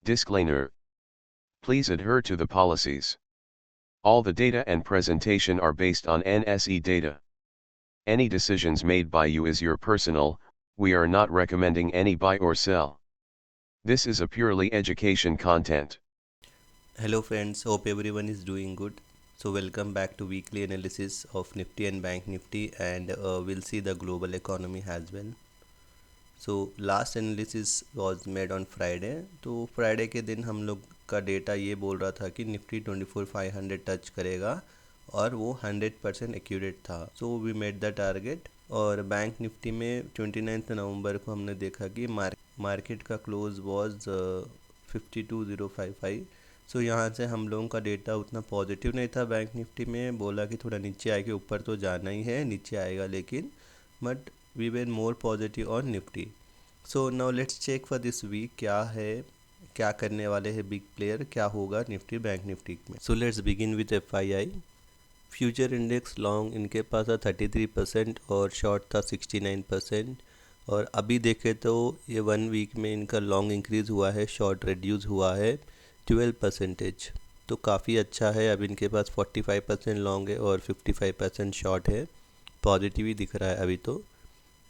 Disclaimer. Please adhere to the policies. All the data and presentation are based on NSE data. Any decisions made by you is your personal, we are not recommending any buy or sell. This is a purely education content. Hello friends, hope everyone is doing good. So welcome back to weekly analysis of Nifty and Bank Nifty, and we'll see the global economy as well. So last analysis was made on Friday. तो Friday के दिन हम लोग का data ये बोल रहा था कि निफ्टी 24,500 टच करेगा और वो 100% एक्यूरेट था. So we made the target. और बैंक निफ्टी में 29 नवंबर को हमने देखा कि मार्केट का क्लोज वॉज 52,055. सो यहाँ से हम लोगों का डेटा उतना पॉजिटिव नहीं था. बैंक निफ्टी में बोला कि थोड़ा नीचे आएगा, ऊपर तो जाना ही है, नीचे आएगा लेकिन, but we were more positive on Nifty. So now let's check for this week क्या है, क्या करने वाले हैं बिग प्लेयर, क्या होगा निफ्टी बैंक निफ्टी में. So let's begin with FII. Future index long इनके पास था 33% और शॉर्ट था 69%. और अभी देखें तो ये 1 वीक में इनका लॉन्ग इंक्रीज़ हुआ है, शॉर्ट रिड्यूस हुआ है 12%. तो काफ़ी अच्छा है. अब इनके पास 45% लॉन्ग है और 55% शॉर्ट है. पॉजिटिव ही दिख रहा है अभी तो.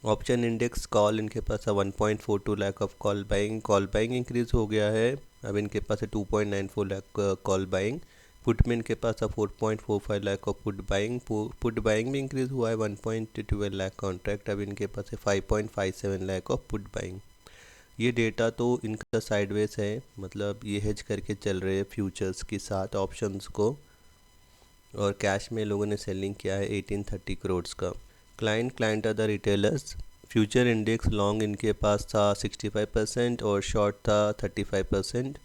ऑप्शन इंडेक्स कॉल इनके पास है 1.42 lakh of call buying increase हो गया है. अब इनके पास है 2.94 लाख कॉल बाइंग. पुट में इनके पास है 4.45 लाख ऑफ पुट बाइंग भी इंक्रीज़ हुआ है 1.12 लाख कॉन्ट्रैक्ट. अब इनके पास है 5.57 लाख ऑफ पुट बाइंग. ये डेटा तो इनका साइडवेज है, मतलब ये हेज करके चल रहे हैं फ्यूचर्स के साथ ऑप्शंस को. और कैश में लोगों ने सेलिंग किया है 1830 करोड़ का. Client other retailers. Future index long इनके पास था 65% और शॉर्ट था 35%.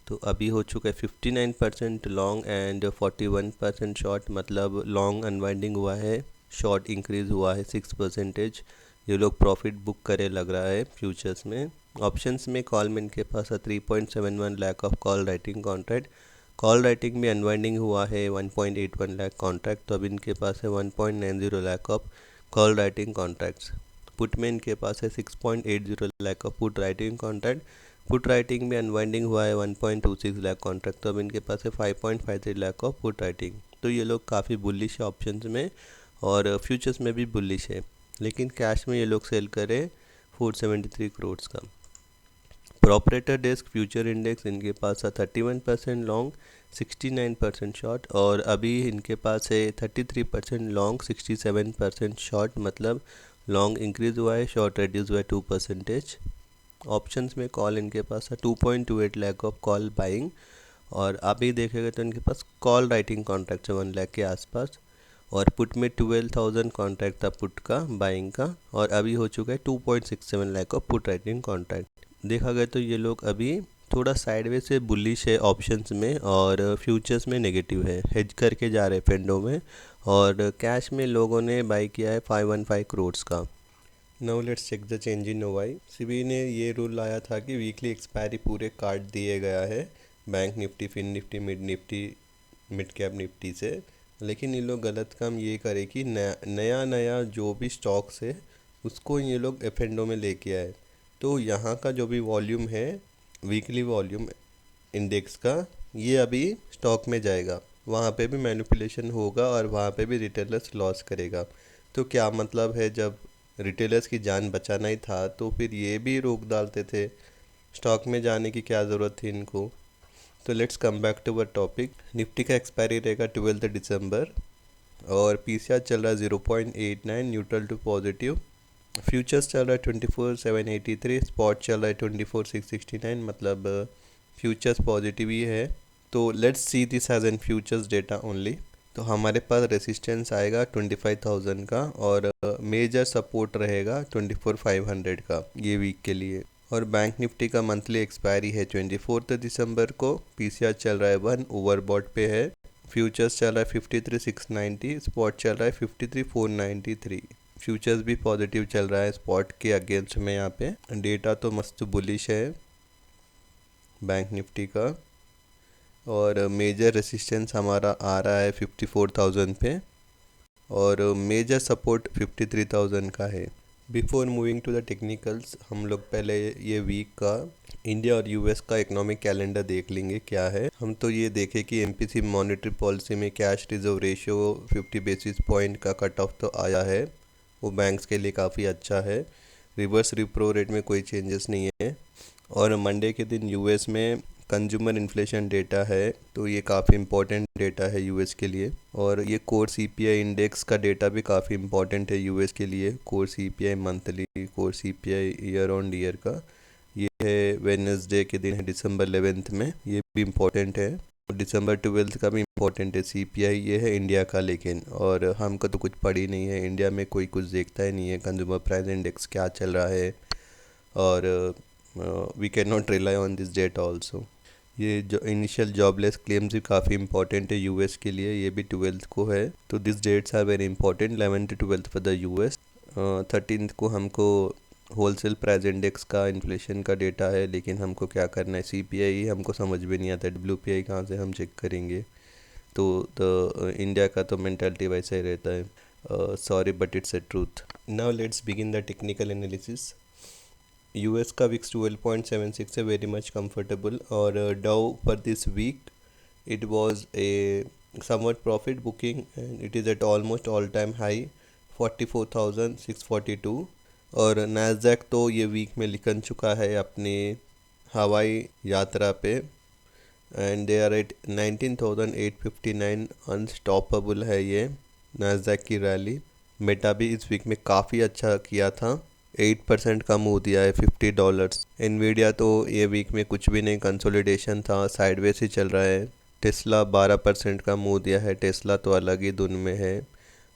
तो अभी हो चुका है 59% लॉन्ग एंड 41% शॉर्ट, मतलब लॉन्ग अनवाइंडिंग हुआ है, शॉर्ट इंक्रीज़ हुआ है 6%. ये लोग प्रॉफिट बुक करे लग रहा है फ्यूचर्स में. ऑप्शंस में कॉल में इनके पास है 3.71 lakh of call writing contract. Call writing में अनवाइंडिंग हुआ है 1.81 लाख कॉन्ट्रैक्ट. तो अब इनके पास है 1.90 lakh of call writing contracts. Put में इनके पास है 6.80 lakh of put writing contract. Put writing में अनवाइंडिंग हुआ है 1.26 लाख कॉन्ट्रैक्ट. तो अब इनके पास है 5.53 लाख ऑफ पुट राइटिंग. तो ये लोग काफ़ी बुलिश है ऑप्शंस में और फ्यूचर्स में भी बुलिश है. लेकिन कैश में ये लोग सेल करें 473 करोड़ का. प्रॉपरेटर डेस्क फ्यूचर इंडेक्स इनके पास है 31% लॉन्ग 69% शॉर्ट. और अभी इनके पास है 33% लॉन्ग 67% शॉर्ट, मतलब लॉन्ग इंक्रीज़ हुआ है, शॉर्ट रिड्यूस हुआ है 2%. ऑप्शंस में कॉल इनके पास है 2.28 लाख ऑफ कॉल बाइंग. और अभी देखेगा तो इनके पास कॉल राइटिंग कॉन्ट्रैक्ट है 1 लाख के आसपास. और पुट में 12,000 कॉन्ट्रैक्ट था पुट का बाइंग का. और अभी हो चुका है 2.67 lakh of put writing contract. देखा गया तो ये लोग अभी थोड़ा साइडवे से बुलिश है ऑप्शंस में और फ्यूचर्स में नेगेटिव है, हेज करके जा रहे हैं फेंडो में. और कैश में लोगों ने बाई किया है 515 करोड़ का. Now let's check the change in OI. SEBI ने ये रूल लाया था कि वीकली एक्सपायरी पूरे काट दिए गया है bank Nifty, fin Nifty, mid cap Nifty से. लेकिन ये लोग गलत काम ये करे कि नया जो भी स्टॉक्स है उसको ये लोग एफेंडो में लेके आए. तो यहाँ का जो भी वॉल्यूम है, वीकली वॉल्यूम इंडेक्स का, ये अभी स्टॉक में जाएगा. वहाँ पे भी मैनिपुलेशन होगा और वहाँ पे भी रिटेलर्स लॉस करेगा. तो क्या मतलब है, जब रिटेलर्स की जान बचाना ही था तो फिर ये भी रोक डालते थे, स्टॉक में जाने की क्या ज़रूरत थी इनको. तो let's come back to our topic. Nifty का एक्सपायरी रहेगा 12 दिसंबर और PCR चल रहा है 0.89 न्यूट्रल टू पॉजिटिव. फ्यूचर्स चल रहा है 24,783, स्पॉट चल रहा है 24,669, मतलब फ्यूचर्स पॉजिटिव ही है. तो let's see this as an futures data only. तो हमारे पास रेसिस्टेंस आएगा 25,000 का और मेजर सपोर्ट रहेगा 24,500 का ये वीक के लिए. और बैंक निफ्टी का मंथली एक्सपायरी है 24 दिसंबर को. PCR चल रहा है 1, ओवरबॉट पे है. फ्यूचर्स चल रहा है 53,690, स्पॉट चल रहा है 53,493. फ्यूचर्स भी पॉजिटिव चल रहा है स्पॉट के अगेंस्ट में. यहाँ पे डेटा तो मस्त बुलिश है बैंक निफ्टी का. और मेजर रेसिस्टेंस हमारा आ रहा है 54,000 पे और मेजर सपोर्ट 53,000 का है. Before moving to the technicals, हम लोग पहले ये वीक का इंडिया और यूएस का इकोनॉमिक कैलेंडर देख लेंगे क्या है। हम तो ये देखें कि एमपीसी मॉनेटरी पॉलिसी में cash reserve ratio 50 basis point का कट ऑफ तो आया है, वो बैंक्स के लिए काफ़ी अच्छा है। रिवर्स रिप्रो रेट में कोई चेंजेस नहीं है। और मंडे के दिन यूएस में कंज्यूमर इन्फ्लेशन डेटा है, तो ये काफ़ी इम्पोर्टेंट डेटा है यूएस के लिए। और ये कोर सीपीआई इंडेक्स का डेटा भी काफ़ी इम्पोर्टेंट है यूएस के लिए। Core CPI monthly, core CPI year on year का, ये है वेडनेसडे के दिन है दिसंबर 11th में, ये भी इम्पोर्टेंट है। दिसंबर 12th का भी इम्पोर्टेंट है सीपीआई, ये है इंडिया का। लेकिन और हमको तो कुछ पड़ी नहीं है, इंडिया में कोई कुछ देखता ही नहीं है कंज्यूमर प्राइस इंडेक्स क्या चल रहा है। और we can not rely on this data also. ये जो इनिशियल जॉबलेस क्लेम्स भी काफ़ी इंपॉर्टेंट है यूएस के लिए, ये भी 12th को है। तो this dates are very important, 11th to 12th for the US. 13th को हमको होलसेल प्राइस इंडेक्स का इन्फ्लेशन का डेटा है, लेकिन हमको क्या करना है, सीपीआई हमको समझ भी नहीं आता, डब्ल्यूपीआई कहाँ से हम चेक करेंगे। तो इंडिया का तो मेंटालिटी वैसा ही रहता है। Sorry but it's a truth. Now let's begin the technical analysis. US का विक्स 12.76 है, वेरी मच कंफर्टेबल। और डाउ पर this week it was a somewhat profit booking and it is at almost all time high 44,642। और Nasdaq तो ये week में निकल चुका है अपने हवाई यात्रा पे, and they are at 19,859। Unstoppable है ये नैस्डैक की रैली। मेटा भी इस वीक में काफ़ी अच्छा किया था, 8% का मूव दिया है $50। एनवीडिया तो ये वीक में कुछ भी नहीं, कंसोलिडेशन था, साइडवेज ही चल रहा है। टेस्ला 12% का मूव दिया है, टेस्ला तो अलग ही धुन में है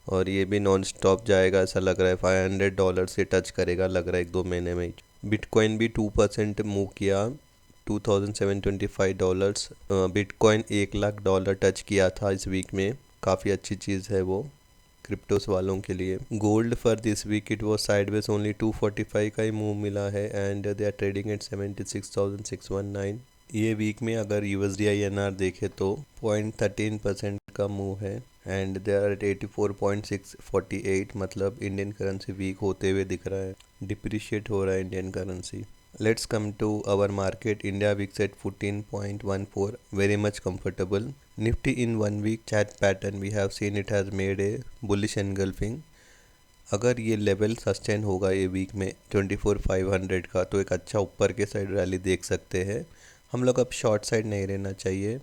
और ये भी नॉन स्टॉप जाएगा ऐसा लग रहा है, $500 से टच करेगा लग रहा है 1-2 महीने में। बिटकॉइन भी 2% मूव किया, $2,725। बिटकॉइन $1,00,000 टच किया था इस वीक में, काफ़ी अच्छी चीज़ है वो क्रिप्टोस वालों के लिए। Gold for this week it was sideways, only 245 का ही मूव मिला है and they are trading at 76,619। ये वीक में अगर USD/INR देखे तो 0.13% का मूव है एंड दे आर एट 84.648, मतलब इंडियन करेंसी वीक होते हुए दिख रहा है, डिप्रिशिएट हो रहा है Indian currency. Let's come to our market. India VIX at 14.14, very much comfortable. Nifty in 1 week chart pattern we have seen it has made a bullish engulfing. अगर ये लेवल सस्टेन होगा ये वीक में 24,500 का, तो एक अच्छा ऊपर के साइड रैली देख सकते हैं हम लोग। अब शॉर्ट साइड नहीं रहना चाहिए,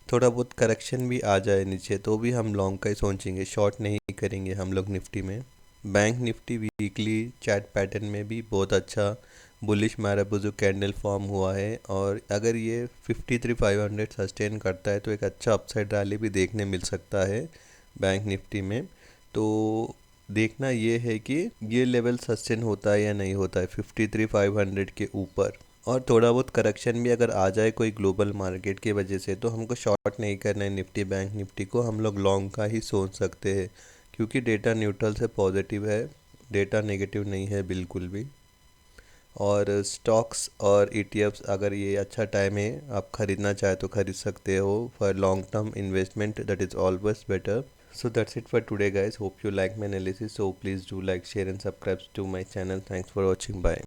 थोड़ा बहुत करेक्शन भी आ जाए नीचे तो भी हम लॉन्ग का ही सोचेंगे, शॉर्ट नहीं करेंगे हम लोग निफ्टी में। Bank Nifty weekly chat pattern में भी बहुत अच्छा बुलिश मैराबुजो कैंडल फॉर्म हुआ है, और अगर ये 53,500 सस्टेन करता है तो एक अच्छा अपसाइड रैली भी देखने मिल सकता है बैंक निफ्टी में। तो देखना ये है कि ये लेवल सस्टेन होता है या नहीं होता है 53,500 के ऊपर। और थोड़ा बहुत करेक्शन भी अगर आ जाए कोई ग्लोबल मार्केट की वजह से, तो हमको शॉर्ट नहीं करना है निफ्टी बैंक निफ्टी को, हम लोग लॉन्ग का ही सोच सकते हैं, क्योंकि डेटा न्यूट्रल से पॉजिटिव है, डेटा नेगेटिव नहीं है बिल्कुल भी। और स्टॉक्स और ETFs अगर ये अच्छा टाइम है आप ख़रीदना चाहे तो ख़रीद सकते हो for long term investment, that is always better. So that's it for today guys, hope you like my analysis, so please do like, share and subscribe to my channel. Thanks for watching, bye.